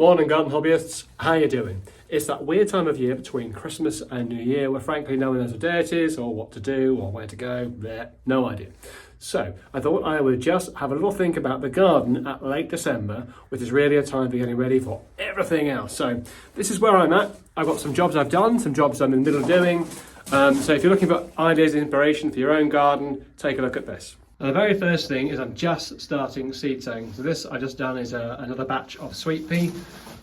Morning garden hobbyists, how you doing? It's that weird time of year between Christmas and New Year where frankly no one knows what day it is or what to do or where to go, bleh, no idea. So I thought I would just have a little think about the garden at late December, which is really a time for getting ready for everything else. So this is where I'm at. I've got some jobs I've done, some jobs I'm in the middle of doing. So if you're looking for ideas and inspiration for your own garden, take a look at this. Now, the very first thing is I'm just starting seed sowing. So this I just done is another batch of sweet pea.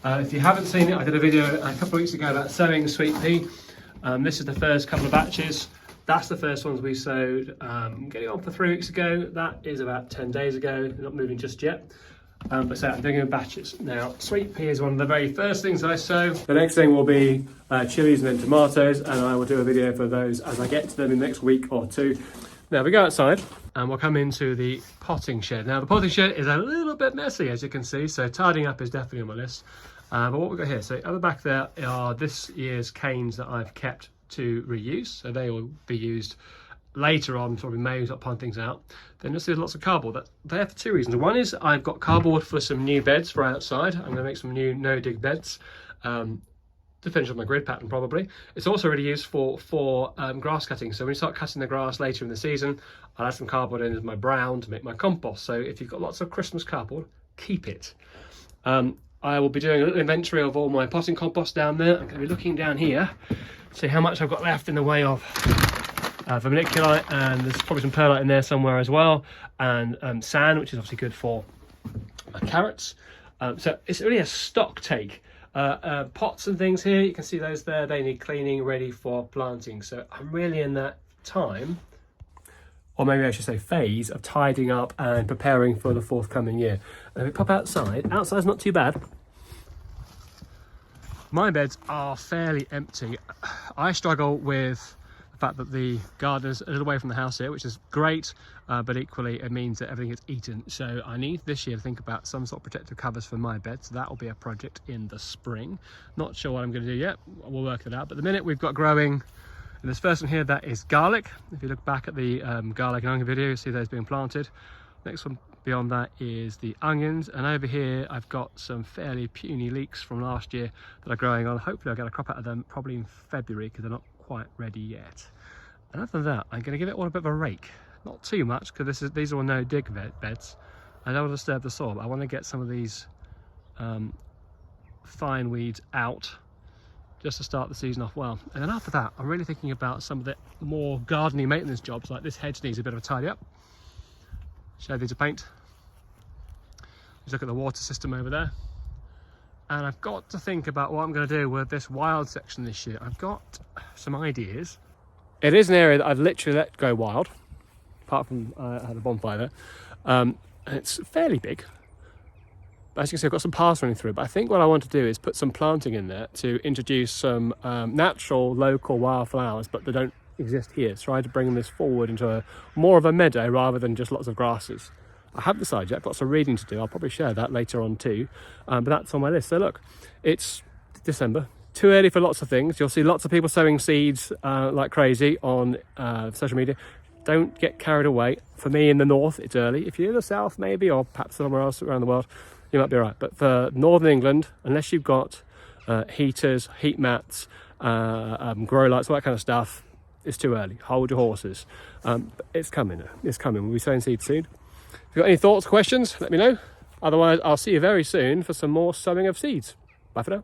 If you haven't seen it, I did a video a couple of weeks ago about sowing sweet pea. This is the first couple of batches. That's the first ones we sowed getting on for 3 weeks ago. That is about 10 days ago. They're not moving just yet. But so I'm doing it in batches. Now, sweet pea is one of the very first things I sow. The next thing will be chilies and then tomatoes, and I will do a video for those as I get to them in the next week or two. Now we go outside and we'll come into the potting shed. Now the potting shed is a little bit messy, as you can see, so tidying up is definitely on my list. But what we've got here, so at the back there are this year's canes that I've kept to reuse, so they will be used later on, probably May, start pulling things out. Then you'll see there's lots of cardboard. That's there for two reasons. One is I've got cardboard for some new beds for outside. I'm going to make some new no-dig beds. To finish off my grid pattern probably. It's also really used for grass cutting. So when you start cutting the grass later in the season, I'll add some cardboard in as my brown to make my compost. So if you've got lots of Christmas cardboard, keep it. I will be doing a little inventory of all my potting compost down there. I'm going to be looking down here, see how much I've got left in the way of vermiculite, and there's probably some perlite in there somewhere as well, and sand, which is obviously good for my carrots. So it's really a stock take. Pots and things here, you can see those there, they need cleaning, ready for planting. So I'm really in that time, or maybe I should say phase, of tidying up and preparing for the forthcoming year. And if we pop outside's not too bad. My beds are fairly empty. I struggle with the fact that the garden's a little way from the house here, which is great, but equally it means that everything gets eaten. So I need this year to think about some sort of protective covers for my bed. So that will be a project in the spring. Not sure what I'm going to do yet. We'll work it out. But the minute we've got growing, and this first one here, that is garlic. If you look back at the garlic and onion video, you see those being planted. Next one beyond that is the onions, and over here I've got some fairly puny leeks from last year that are growing on. Hopefully I'll get a crop out of them probably in February because they're not quite ready yet. And other than that, I'm going to give it all a bit of a rake. Not too much, because these are all no dig beds. I don't want to disturb the soil, but I want to get some of these fine weeds out just to start the season off well. And then after that, I'm really thinking about some of the more gardening maintenance jobs, like this hedge needs a bit of a tidy up. Shade these of paint. Just look at the water system over there. And I've got to think about what I'm going to do with this wild section this year. I've got some ideas. It is an area that I've literally let go wild, apart from I had a bonfire there. And it's fairly big. But as you can see, I've got some paths running through it. But I think what I want to do is put some planting in there to introduce some natural, local wildflowers, but they don't exist here. Try to bring this forward into more of a meadow rather than just lots of grasses. I haven't decided yet. I've got some reading to do. I'll probably share that later on too. But that's on my list. So look, it's December. Too early for lots of things. You'll see lots of people sowing seeds like crazy on social media. Don't get carried away. For me in the north, it's early. If you're in the south maybe, or perhaps somewhere else around the world, you might be all right. But for northern England, unless you've got heaters, heat mats, grow lights, all that kind of stuff, it's too early. Hold your horses. But it's coming. It's coming. We'll be sowing seeds soon. If you've got any thoughts, questions, let me know. Otherwise, I'll see you very soon for some more sowing of seeds. Bye for now.